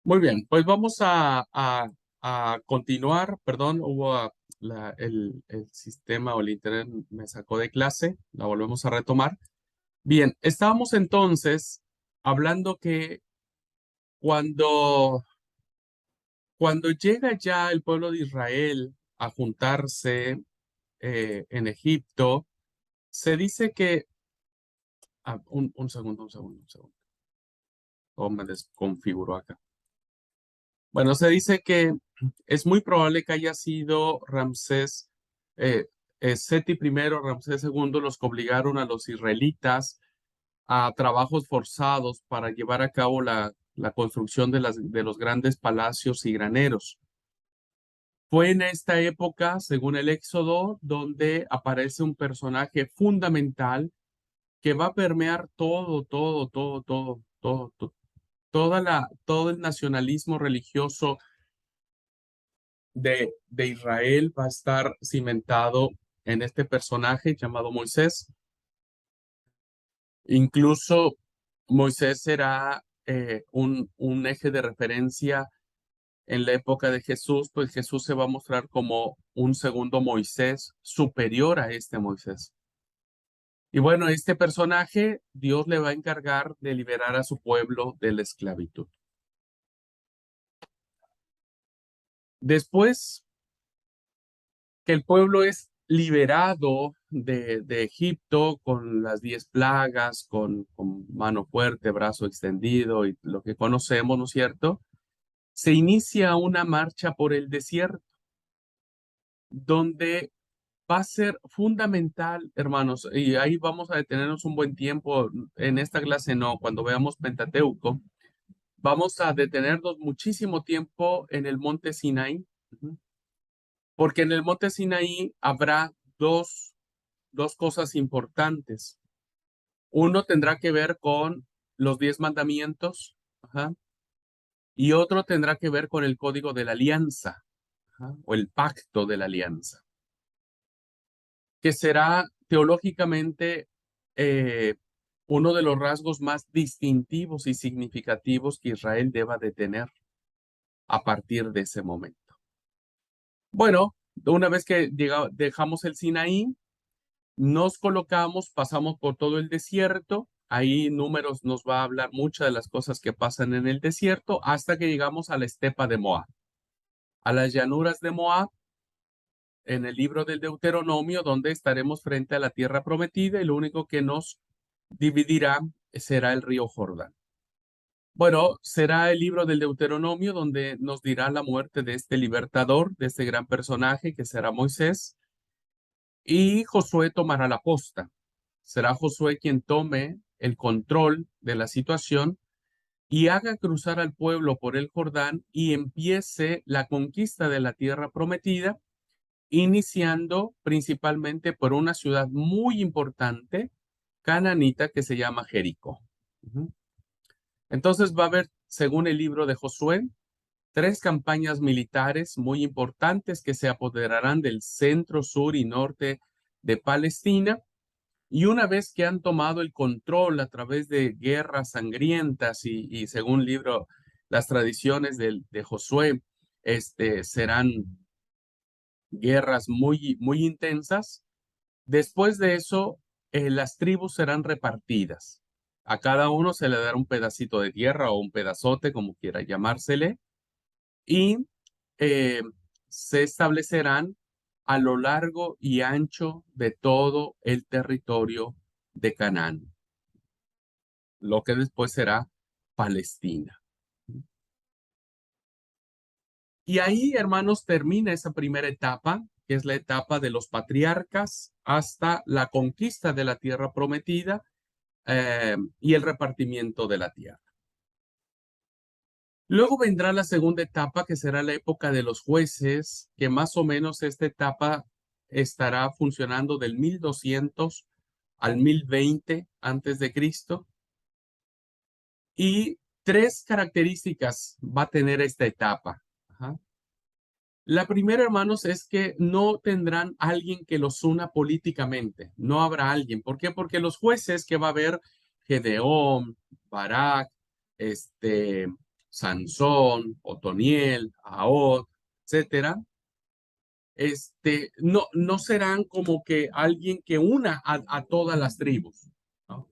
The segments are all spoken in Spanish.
Muy bien, pues vamos a continuar. Perdón, el sistema o el internet me sacó de clase. La volvemos a retomar. Bien, estábamos entonces hablando que cuando, cuando llega ya el pueblo de Israel a juntarse en Egipto, se dice que... un segundo. Oh, me desconfiguró acá. Bueno, se dice que es muy probable que haya sido Ramsés, eh, Seti primero, Ramsés segundo, los que obligaron a los israelitas a trabajos forzados para llevar a cabo la construcción de los grandes palacios y graneros. Fue en esta época, según el Éxodo, donde aparece un personaje fundamental que va a permear todo el nacionalismo religioso de Israel va a estar cimentado en este personaje llamado Moisés. Incluso Moisés será un eje de referencia en la época de Jesús, pues Jesús se va a mostrar como un segundo Moisés superior a este Moisés. Y bueno, este personaje, Dios le va a encargar de liberar a su pueblo de la esclavitud. Después que el pueblo es liberado de Egipto con las 10 plagas, con mano fuerte, brazo extendido y lo que conocemos, ¿no es cierto? Se inicia una marcha por el desierto, donde va a ser fundamental, hermanos, y ahí vamos a detenernos un buen tiempo. En esta clase no, cuando veamos Pentateuco, vamos a detenernos muchísimo tiempo en el monte Sinaí, porque en el monte Sinaí habrá dos cosas importantes. Uno tendrá que ver con los 10 mandamientos, ajá, y otro tendrá que ver con el código de la alianza, ajá, o el pacto de la alianza, que será teológicamente eh, uno de los rasgos más distintivos y significativos que Israel deba de tener a partir de ese momento. Bueno, una vez que dejamos el Sinaí, nos colocamos, pasamos por todo el desierto. Ahí Números nos va a hablar muchas de las cosas que pasan en el desierto hasta que llegamos a la estepa de Moab, a las llanuras de Moab, en el libro del Deuteronomio, donde estaremos frente a la tierra prometida y lo único que nos dividirá será el río Jordán. Bueno, será el libro del Deuteronomio donde nos dirá la muerte de este libertador, de este gran personaje que será Moisés, y Josué tomará la posta. Será Josué quien tome el control de la situación y haga cruzar al pueblo por el Jordán y empiece la conquista de la tierra prometida, iniciando principalmente por una ciudad muy importante, cananita, que se llama Jericó. Entonces va a haber, según el libro de Josué, 3 campañas militares muy importantes que se apoderarán del centro, sur y norte de Palestina. Y una vez que han tomado el control a través de guerras sangrientas y según libro, las tradiciones de Josué, serán guerras muy intensas. Después de eso, las tribus serán repartidas. A cada uno se le dará un pedacito de tierra o un pedazote, como quiera llamársele, y eh, se establecerán a lo largo y ancho de todo el territorio de Canaán, lo que después será Palestina. Y ahí, hermanos, termina esa primera etapa, que es la etapa de los patriarcas, hasta la conquista de la tierra prometida y el repartimiento de la tierra. Luego vendrá la segunda etapa, que será la época de los jueces, que más o menos esta etapa estará funcionando del 1200 al 1020 antes de Cristo. Y 3 características va a tener esta etapa. Ajá. La primera, hermanos, es que no tendrán alguien que los una políticamente. No habrá alguien. ¿Por qué? Porque los jueces que va a haber, Gedeón, Barak, este, Sansón, Otoniel, Ahod, etcétera, no serán como que alguien que una a todas las tribus, ¿no?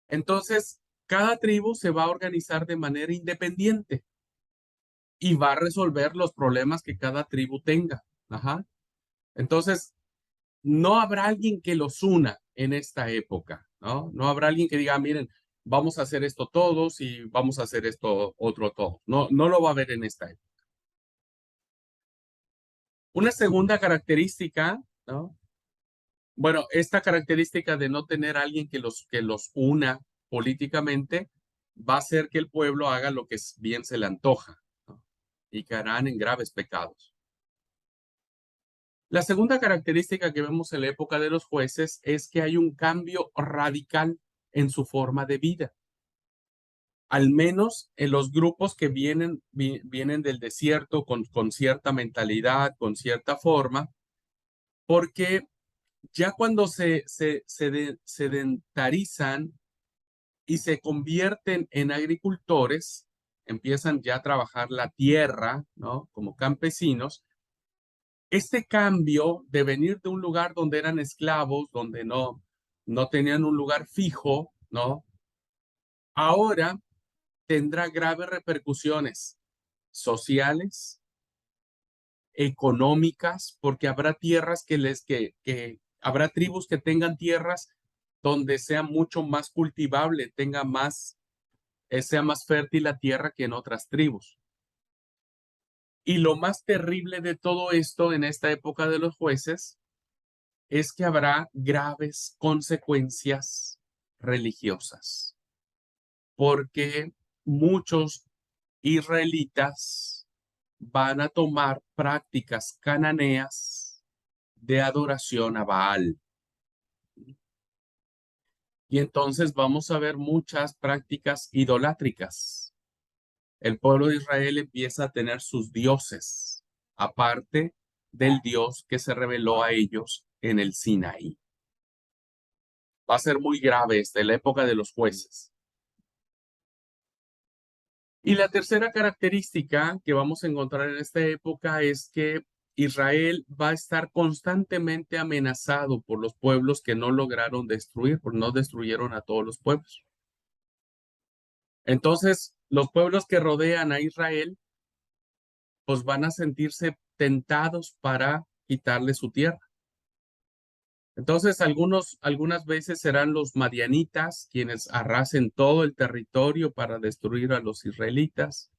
Entonces, cada tribu se va a organizar de manera independiente y va a resolver los problemas que cada tribu tenga. Ajá. Entonces, no habrá alguien que los una en esta época, ¿no? No habrá alguien que diga, miren, vamos a hacer esto todos y vamos a hacer esto otro todos. No, no lo va a haber en esta época. Una segunda característica, ¿no? Bueno, esta característica de no tener alguien que los una políticamente va a hacer que el pueblo haga lo que bien se le antoja, ¿no? Y caerán en graves pecados. La segunda característica que vemos en la época de los jueces es que hay un cambio radical en su forma de vida, al menos en los grupos que vienen del desierto con cierta mentalidad, con cierta forma, porque ya cuando se sedentarizan y se convierten en agricultores, empiezan ya a trabajar la tierra, ¿no? Como campesinos. Este cambio de venir de un lugar donde eran esclavos, donde no tenían un lugar fijo, ¿no? Ahora tendrá graves repercusiones sociales, económicas, porque habrá tierras que habrá tribus que tengan tierras donde sea mucho más cultivable, sea más fértil la tierra que en otras tribus. Y lo más terrible de todo esto en esta época de los jueces es que habrá graves consecuencias religiosas, porque muchos israelitas van a tomar prácticas cananeas de adoración a Baal. Y entonces vamos a ver muchas prácticas idolátricas. El pueblo de Israel empieza a tener sus dioses, aparte del Dios que se reveló a ellos en el Sinaí. Va a ser muy grave esta, la época de los jueces. Y la tercera característica que vamos a encontrar en esta época es que Israel va a estar constantemente amenazado por los pueblos que no lograron destruir, porque no destruyeron a todos los pueblos. Entonces, los pueblos que rodean a Israel, pues van a sentirse tentados para quitarle su tierra. Entonces, algunas veces serán los madianitas quienes arrasen todo el territorio para destruir a los israelitas,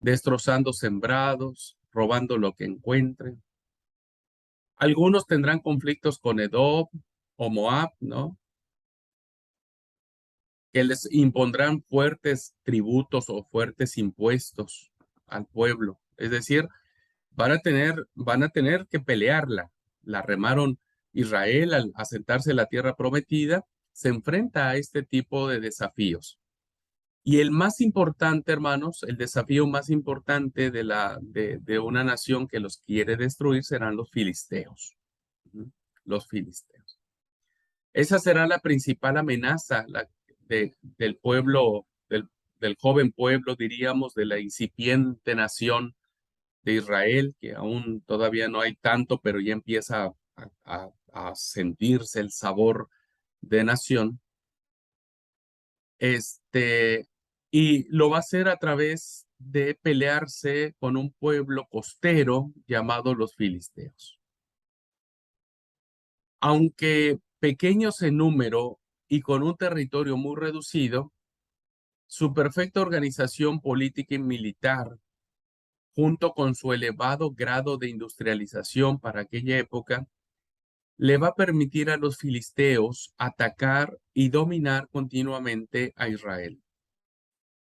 destrozando sembrados, robando lo que encuentren. Algunos tendrán conflictos con Edom o Moab, ¿no? Que les impondrán fuertes tributos o fuertes impuestos al pueblo. Es decir, van a tener que pelearla. La remaron Israel al asentarse en la tierra prometida, se enfrenta a este tipo de desafíos. Y el más importante, hermanos, el desafío más importante de una nación que los quiere destruir serán los filisteos. Ujú. Los filisteos. Esa será la principal amenaza del pueblo, del joven pueblo, diríamos, de la incipiente nación de Israel, que aún todavía no hay tanto, pero ya empieza a sentirse el sabor de nación. Este, y lo va a hacer a través de pelearse con un pueblo costero llamado los filisteos. Aunque pequeños en número y con un territorio muy reducido, su perfecta organización política y militar, junto con su elevado grado de industrialización para aquella época, le va a permitir a los filisteos atacar y dominar continuamente a Israel.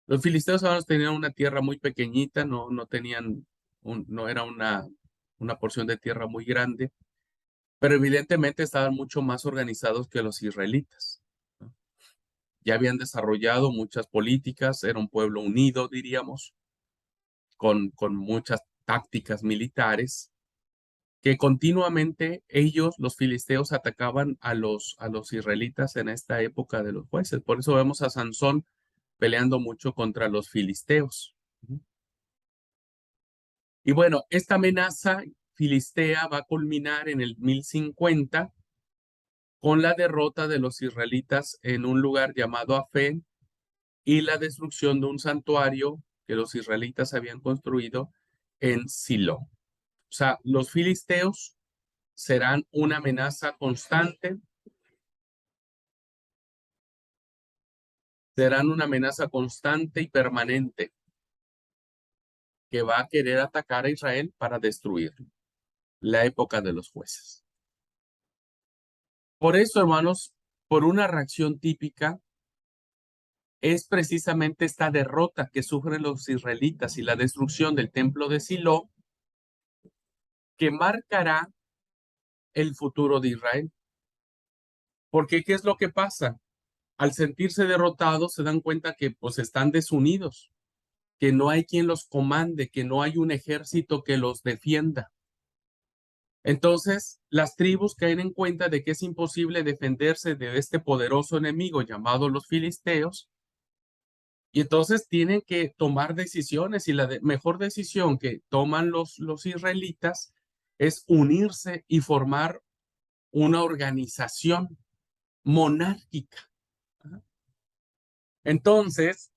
Los filisteos ahora tenían una tierra muy pequeñita, no tenían, no era una porción de tierra muy grande, pero evidentemente estaban mucho más organizados que los israelitas, ¿no? Ya habían desarrollado muchas políticas, era un pueblo unido, diríamos, con muchas tácticas militares, que continuamente ellos, los filisteos, atacaban a los israelitas en esta época de los jueces. Por eso vemos a Sansón peleando mucho contra los filisteos. Y bueno, esta amenaza filistea va a culminar en el 1050 con la derrota de los israelitas en un lugar llamado Afén y la destrucción de un santuario que los israelitas habían construido en Silo. O sea, los filisteos serán una amenaza constante, serán una amenaza constante y permanente que va a querer atacar a Israel para destruirlo. La época de los jueces. Por eso, hermanos, por una reacción típica, es precisamente esta derrota que sufren los israelitas y la destrucción del templo de Silo que marcará el futuro de Israel. Porque, ¿qué es lo que pasa? Al sentirse derrotados, se dan cuenta que pues están desunidos, que no hay quien los comande, que no hay un ejército que los defienda. Entonces, las tribus caen en cuenta de que es imposible defenderse de este poderoso enemigo llamado los filisteos, y entonces tienen que tomar decisiones, y la mejor decisión que toman los israelitas es unirse y formar una organización monárquica. Entonces,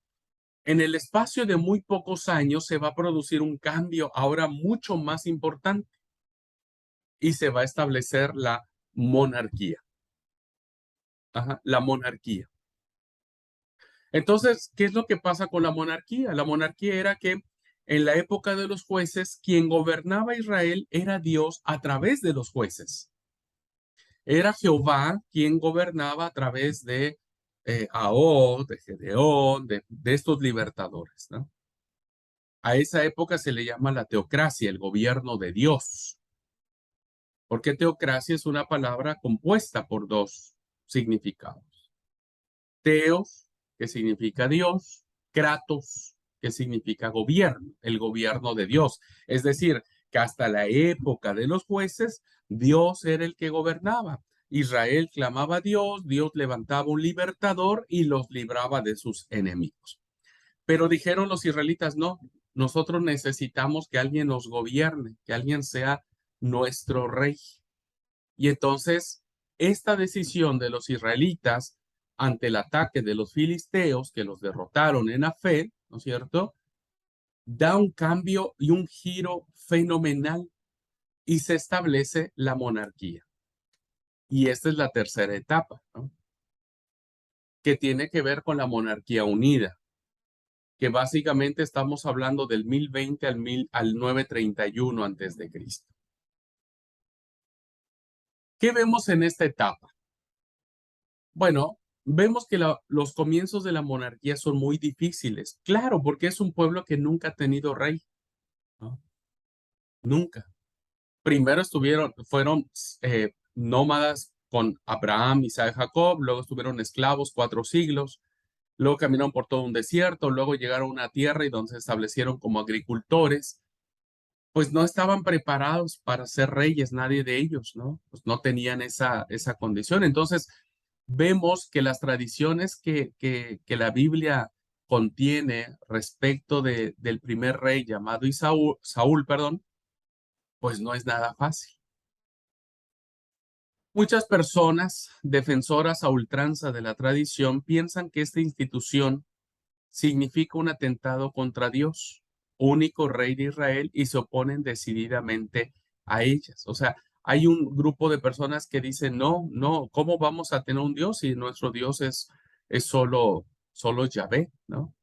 en el espacio de muy pocos años se va a producir un cambio ahora mucho más importante y se va a establecer la monarquía. La monarquía. Entonces, ¿qué es lo que pasa con la monarquía? La monarquía era que en la época de los jueces, quien gobernaba Israel era Dios a través de los jueces. Era Jehová quien gobernaba a través de Ahod, de Gedeón, de estos libertadores, ¿no? A esa época se le llama la teocracia, el gobierno de Dios. Porque teocracia es una palabra compuesta por dos significados. Teos, que significa Dios, Kratos, que significa gobierno, el gobierno de Dios. Es decir, que hasta la época de los jueces, Dios era el que gobernaba. Israel clamaba a Dios, Dios levantaba un libertador y los libraba de sus enemigos. Pero dijeron los israelitas, no, nosotros necesitamos que alguien nos gobierne, que alguien sea nuestro rey. Y entonces, esta decisión de los israelitas ante el ataque de los filisteos que los derrotaron en Afén, ¿no es cierto? Da un cambio y un giro fenomenal y se establece la monarquía. Y esta es la tercera etapa, ¿no? Que tiene que ver con la monarquía unida, que básicamente estamos hablando del 1020 al 931 antes de Cristo. ¿Qué vemos en esta etapa? Bueno, vemos que los comienzos de la monarquía son muy difíciles. Claro, porque es un pueblo que nunca ha tenido rey, ¿no? Nunca. Primero fueron nómadas con Abraham, Isaac, Jacob, luego estuvieron esclavos 4 siglos, luego caminaron por todo un desierto, luego llegaron a una tierra y donde se establecieron como agricultores. Pues no estaban preparados para ser reyes, nadie de ellos, ¿no? Pues no tenían esa condición. Entonces, vemos que las tradiciones que la Biblia contiene respecto del primer rey llamado Saúl, perdón, pues no es nada fácil. Muchas personas defensoras a ultranza de la tradición piensan que esta institución significa un atentado contra Dios, único rey de Israel, y se oponen decididamente a ellas. O sea, hay un grupo de personas que dicen, no, no, ¿cómo vamos a tener un Dios si nuestro Dios es solo Yahvé, ¿no?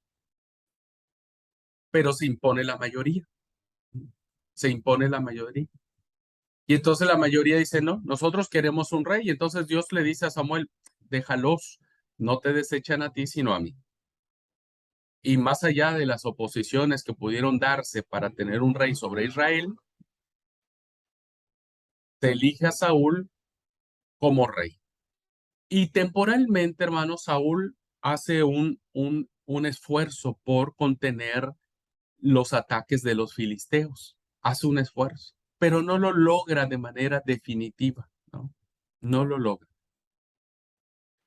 Pero se impone la mayoría, se impone la mayoría. Y entonces la mayoría dice, no, nosotros queremos un rey. Y entonces Dios le dice a Samuel, déjalos, no te desechan a ti, sino a mí. Y más allá de las oposiciones que pudieron darse para tener un rey sobre Israel, se elige a Saúl como rey. Y temporalmente, hermano, Saúl hace un esfuerzo por contener los ataques de los filisteos. Hace un esfuerzo, pero no lo logra de manera definitiva, ¿no? No lo logra.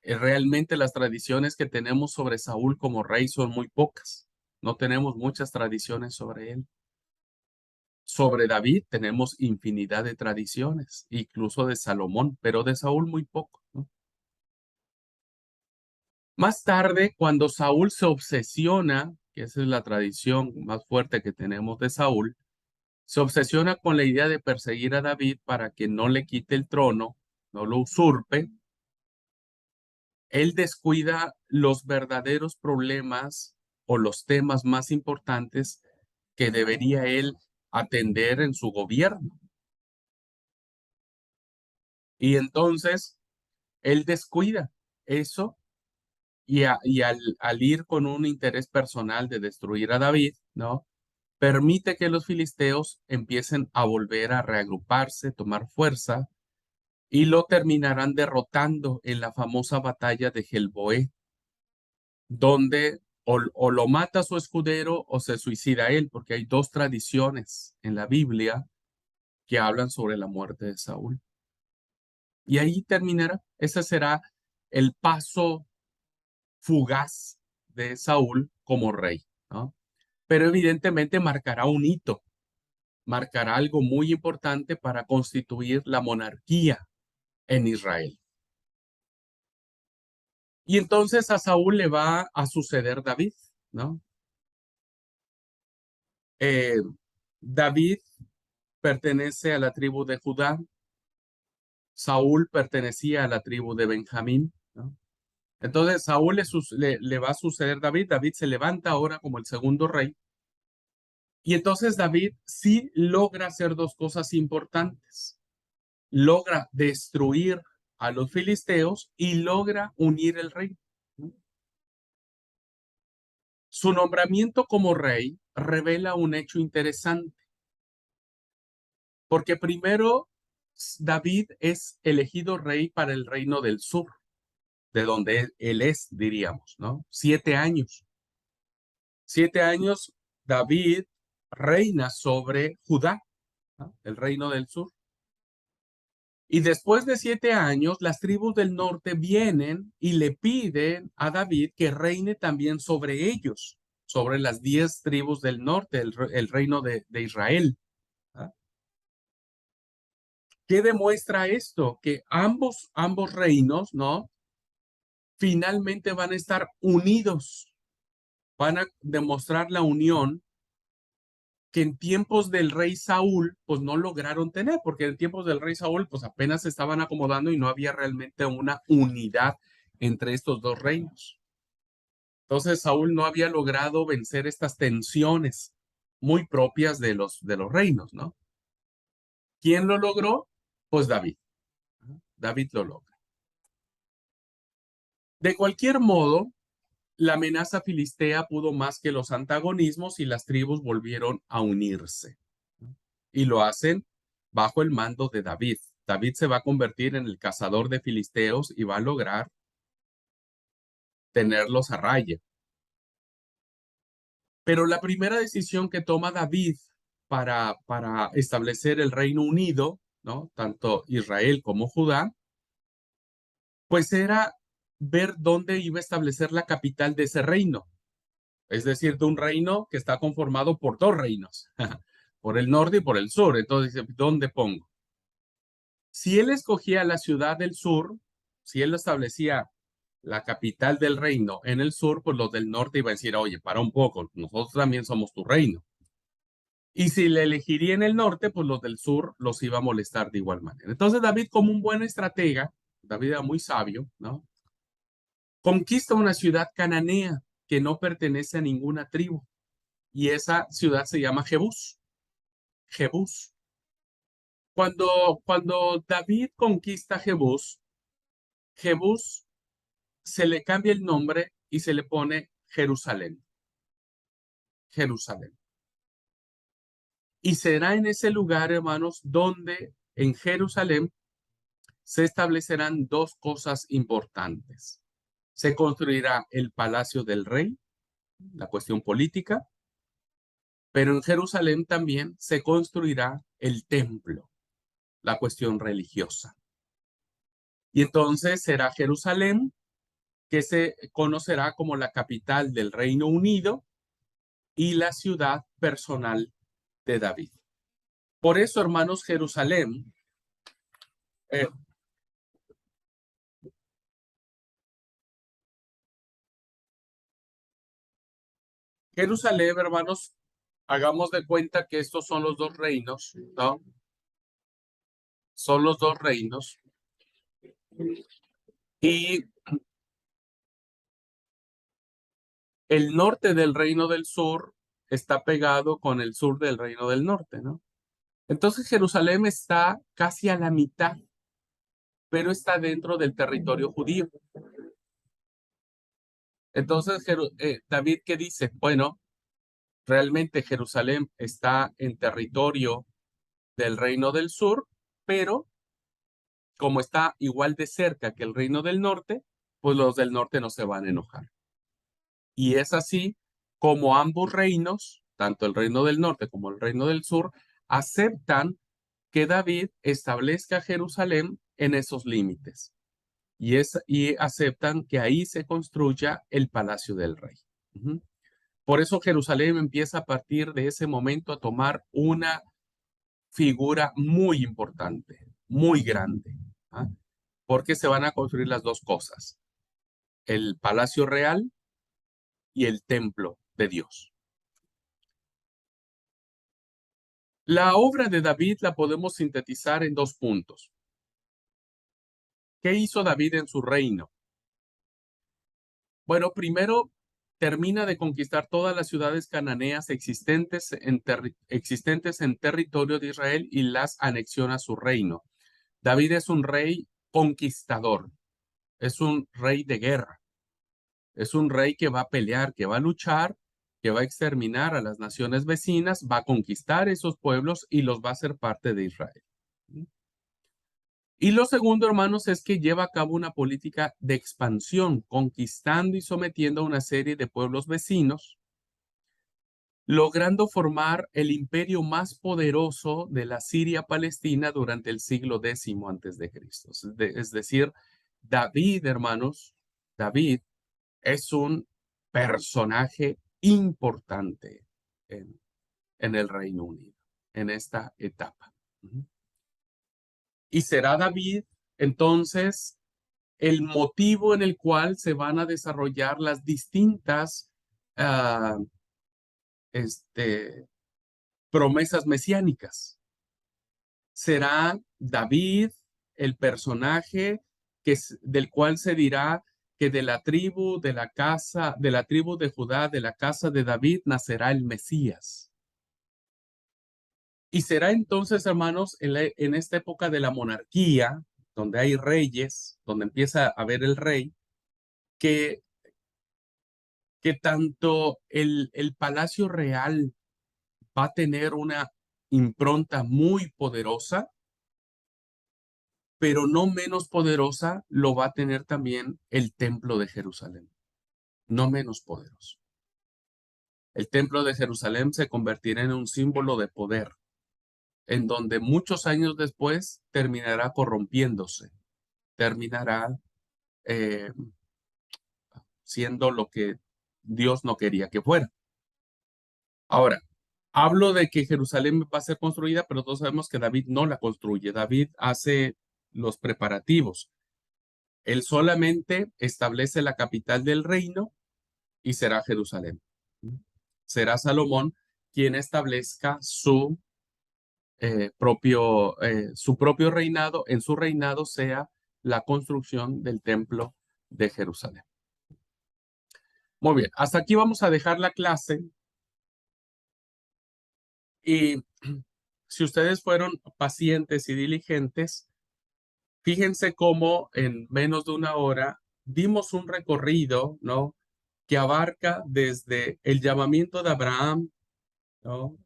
Realmente las tradiciones que tenemos sobre Saúl como rey son muy pocas. no tenemos muchas tradiciones sobre él. Sobre David tenemos infinidad de tradiciones, incluso de Salomón, pero de Saúl muy poco, ¿no? Más tarde, cuando Saúl se obsesiona, que esa es la tradición más fuerte que tenemos de Saúl, se obsesiona con la idea de perseguir a David para que no le quite el trono, no lo usurpe. Él descuida los verdaderos problemas o los temas más importantes que debería él atender en su gobierno. Y entonces él descuida eso y al ir con un interés personal de destruir a David, ¿no? Permite que los filisteos empiecen a volver a reagruparse, tomar fuerza y lo terminarán derrotando en la famosa batalla de Gelboé, donde o lo mata su escudero o se suicida él, porque hay dos tradiciones en la Biblia que hablan sobre la muerte de Saúl. Y ahí terminará. Ese será el paso fugaz de Saúl como rey, ¿no? Pero evidentemente marcará un hito, marcará algo muy importante para constituir la monarquía en Israel. Y entonces a Saúl le va a suceder David, ¿no? Eh, David pertenece a la tribu de Judá, Saúl pertenecía a la tribu de Benjamín, ¿no? Entonces Saúl le va a suceder David, David se levanta ahora como el segundo rey, y entonces David sí logra hacer dos cosas importantes. Logra destruir a los filisteos y logra unir el reino. Su nombramiento como rey revela un hecho interesante, porque primero David es elegido rey para el reino del sur, de donde él es, diríamos, ¿no? 7 años. 7 años David reina sobre Judá, ¿no? El reino del sur. Y después de 7 años, las tribus del norte vienen y le piden a David que reine también sobre ellos, sobre las 10 tribus del norte, el reino de Israel. ¿Ah? ¿Qué demuestra esto? Que ambos reinos, ¿no? Finalmente van a estar unidos, van a demostrar la unión que en tiempos del rey Saúl, pues no lograron tener, porque en tiempos del rey Saúl, pues apenas se estaban acomodando y no había realmente una unidad entre estos dos reinos. Entonces Saúl no había logrado vencer estas tensiones muy propias de los reinos, ¿no? ¿Quién lo logró? Pues David. David lo logra. De cualquier modo, la amenaza filistea pudo más que los antagonismos y las tribus volvieron a unirse. Y lo hacen bajo el mando de David. David se va a convertir en el cazador de filisteos y va a lograr tenerlos a raya. Pero la primera decisión que toma David para establecer el Reino Unido, ¿no? Tanto Israel como Judá, pues era ver dónde iba a establecer la capital de ese reino. Es decir, de un reino que está conformado por dos reinos, por el norte y por el sur. Entonces, ¿dónde pongo? Si él escogía la ciudad del sur, si él establecía la capital del reino en el sur, pues los del norte iban a decir, oye, para un poco, nosotros también somos tu reino. Y si le elegiría en el norte, pues los del sur los iba a molestar de igual manera. Entonces David, como un buen estratega, David era muy sabio, ¿no? Conquista una ciudad cananea que no pertenece a ninguna tribu. Y esa ciudad se llama Jebús. Jebús. Cuando David conquista Jebús, Jebús se le cambia el nombre y se le pone Jerusalén. Jerusalén. Y será en ese lugar, hermanos, donde en Jerusalén se establecerán dos cosas importantes. Se construirá el palacio del rey, la cuestión política, pero en Jerusalén también se construirá el templo, la cuestión religiosa. Y entonces será Jerusalén, que se conocerá como la capital del Reino Unido, y la ciudad personal de David. Por eso, hermanos, eh, Jerusalén, hermanos, hagamos de cuenta que estos son los dos reinos, ¿no? Son los dos reinos. Y el norte del reino del sur está pegado con el sur del reino del norte, ¿no? Entonces Jerusalén está casi a la mitad, pero está dentro del territorio judío. Entonces David, ¿qué dice? Bueno, realmente Jerusalén está en territorio del reino del sur, pero como está igual de cerca que el reino del norte, pues los del norte no se van a enojar. Y es así como ambos reinos, tanto el reino del norte como el reino del sur, aceptan que David establezca Jerusalén en esos límites y aceptan que ahí se construya el palacio del rey. Ujú. Por eso Jerusalén empieza a partir de ese momento a tomar una figura muy importante, muy grande, ¿ah? Porque se van a construir las dos cosas, el palacio real y el templo de Dios. La obra de David la podemos sintetizar en dos puntos. ¿Qué hizo David en su reino? Bueno, primero termina de conquistar todas las ciudades cananeas existentes en territorio de Israel y las anexiona a su reino. David es un rey conquistador, es un rey de guerra, es un rey que va a pelear, que va a luchar, que va a exterminar a las naciones vecinas, va a conquistar esos pueblos y los va a hacer parte de Israel. Y lo segundo, hermanos, es que lleva a cabo una política de expansión, conquistando y sometiendo a una serie de pueblos vecinos, logrando formar el imperio más poderoso de la Siria Palestina durante el siglo X antes de Cristo. Es decir, David, hermanos, David es un personaje importante en el Reino Unido, en esta etapa. Y será David, entonces, el motivo en el cual se van a desarrollar las distintas ah, este, promesas mesiánicas. Será David el personaje del cual se dirá que de la tribu de la casa, de la tribu de Judá, de la casa de David, nacerá el Mesías. Y será entonces, hermanos, en esta época de la monarquía, donde hay reyes, donde empieza a haber el rey, que tanto el Palacio Real va a tener una impronta muy poderosa, pero no menos poderosa lo va a tener también el Templo de Jerusalén, no menos poderoso. El Templo de Jerusalén se convertirá en un símbolo de poder, en donde muchos años después terminará corrompiéndose, terminará eh, siendo lo que Dios no quería que fuera. Ahora, hablo de que Jerusalén va a ser construida, pero todos sabemos que David no la construye. David hace los preparativos. Él solamente establece la capital del reino y será Jerusalén. Será Salomón quien establezca su propio reinado. En su reinado sea la construcción del templo de Jerusalén. Muy bien, hasta aquí vamos a dejar la clase. Y si ustedes fueron pacientes y diligentes, fíjense cómo en menos de una hora dimos un recorrido, ¿no? Que abarca desde el llamamiento de Abraham, ¿no?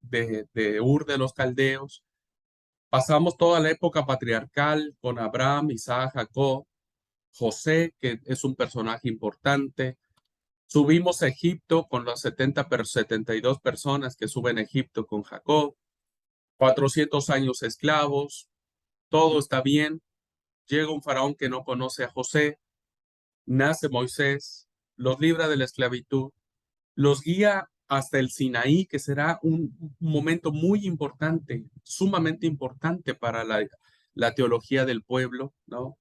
De Ur de los Caldeos. Pasamos toda la época patriarcal con Abraham, Isaac, Jacob, José, que es un personaje importante. Subimos a Egipto con las 72 personas que suben a Egipto con Jacob. 400 años esclavos, todo está bien. Llega un faraón que no conoce a José, nace Moisés, los libra de la esclavitud, los guía hasta el Sinaí, que será un momento muy importante, sumamente importante para la teología del pueblo, ¿no?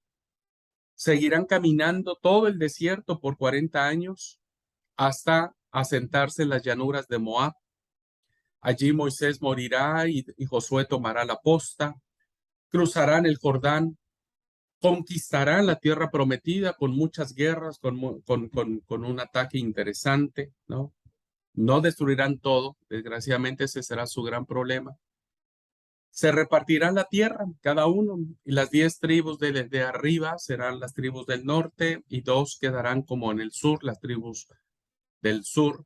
Seguirán caminando todo el desierto por 40 años hasta asentarse en las llanuras de Moab. Allí Moisés morirá y Josué tomará la posta, cruzarán el Jordán, conquistarán la tierra prometida con muchas guerras, con un ataque interesante, ¿no? No destruirán todo, desgraciadamente ese será su gran problema. Se repartirán la tierra, cada uno, y las 10 tribus de arriba serán las tribus del norte y 2 quedarán como en el sur, las tribus del sur.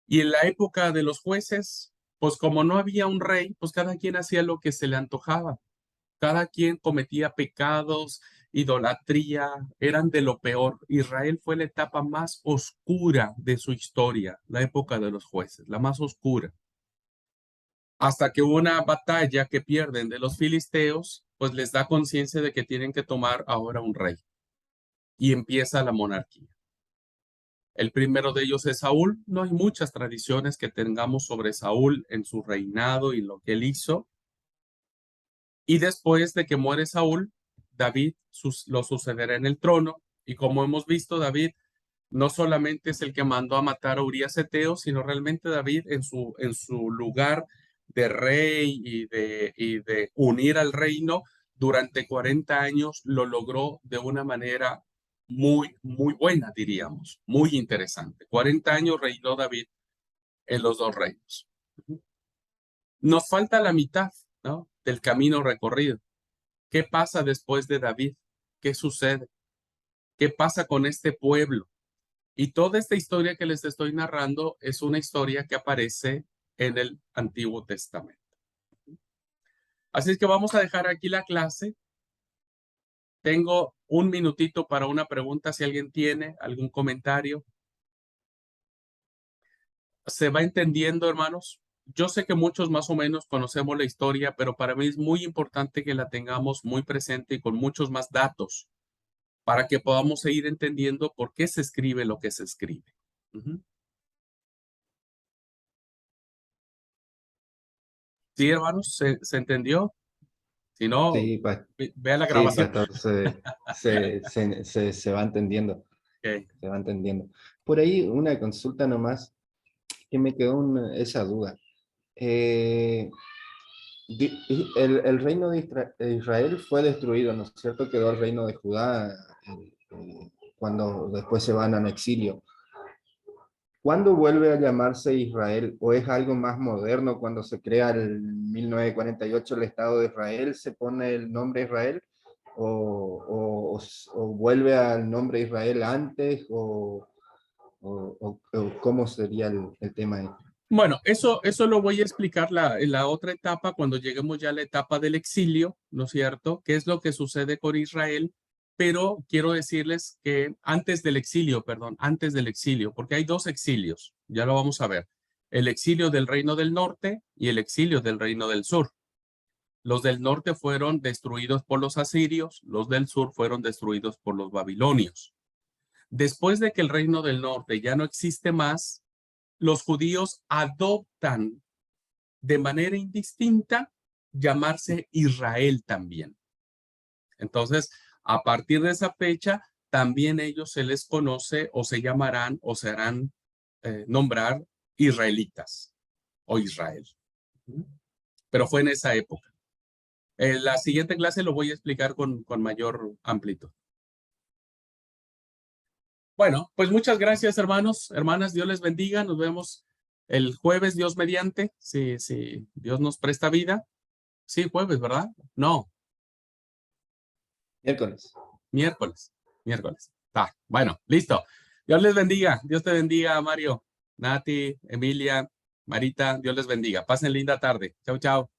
Y en la época de los jueces, pues como no había un rey, pues cada quien hacía lo que se le antojaba. Cada quien cometía pecados, idolatría, eran de lo peor. Israel fue la etapa más oscura de su historia, la época de los jueces, la más oscura. Hasta que hubo una batalla que pierden de los filisteos, pues les da conciencia de que tienen que tomar ahora un rey. Y empieza la monarquía. El primero de ellos es Saúl. No hay muchas tradiciones que tengamos sobre Saúl en su reinado y lo que él hizo. Y después de que muere Saúl, David lo sucederá en el trono. Y como hemos visto, David no solamente es el que mandó a matar a Urías Eteo, sino realmente David en su lugar de rey y de unir al reino durante 40 años lo logró de una manera muy, muy buena, diríamos, muy interesante. 40 años reinó David en los dos reinos. Nos falta la mitad, ¿no? Del camino recorrido. ¿Qué pasa después de David? ¿Qué sucede? ¿Qué pasa con este pueblo? Y toda esta historia que les estoy narrando es una historia que aparece en el Antiguo Testamento. Así es que vamos a dejar aquí la clase. Tengo un minutito para una pregunta si alguien tiene algún comentario. ¿Se va entendiendo, hermanos? Yo sé que muchos más o menos conocemos la historia, pero para mí es muy importante que la tengamos muy presente y con muchos más datos para que podamos seguir entendiendo por qué se escribe lo que se escribe. ¿Sí, hermanos? ¿Se entendió? Si no, Sí, vea la sí, grabación. pastor, se va entendiendo, Ok. se va entendiendo. Por ahí una consulta nomás que me quedó esa duda. Eh, el reino de Israel fue destruido, ¿no es cierto? Quedó el reino de Judá cuando después se van al exilio. ¿Cuándo vuelve a llamarse Israel? ¿O es algo más moderno cuando se crea en 1948 el Estado de Israel, se pone el nombre Israel? ¿O vuelve al nombre Israel antes? ¿O cómo sería el tema ahí? Bueno, eso lo voy a explicar en la otra etapa, cuando lleguemos ya a la etapa del exilio, ¿no es cierto? ¿Qué es lo que sucede con Israel? Pero quiero decirles que antes del exilio, perdón, antes del exilio, porque hay dos exilios, ya lo vamos a ver. El exilio del reino del norte y el exilio del reino del sur. Los del norte fueron destruidos por los asirios, los del sur fueron destruidos por los babilonios. Después de que el reino del norte ya no existe más, los judíos adoptan de manera indistinta llamarse Israel también. Entonces, a partir de esa fecha, también ellos se les conoce o se llamarán o se harán nombrar israelitas o Israel. Pero fue en esa época. En la siguiente clase lo voy a explicar con mayor amplitud. Bueno, pues muchas gracias, hermanos, hermanas. Dios les bendiga. Nos vemos el jueves, Dios mediante, si Dios nos presta vida. Sí, jueves, ¿verdad? No, Miércoles. miércoles. Miércoles. Bueno, listo. Dios les bendiga. Dios te bendiga, Mario, Nati, Emilia, Marita. Dios les bendiga. Pasen linda tarde. Chau, chau.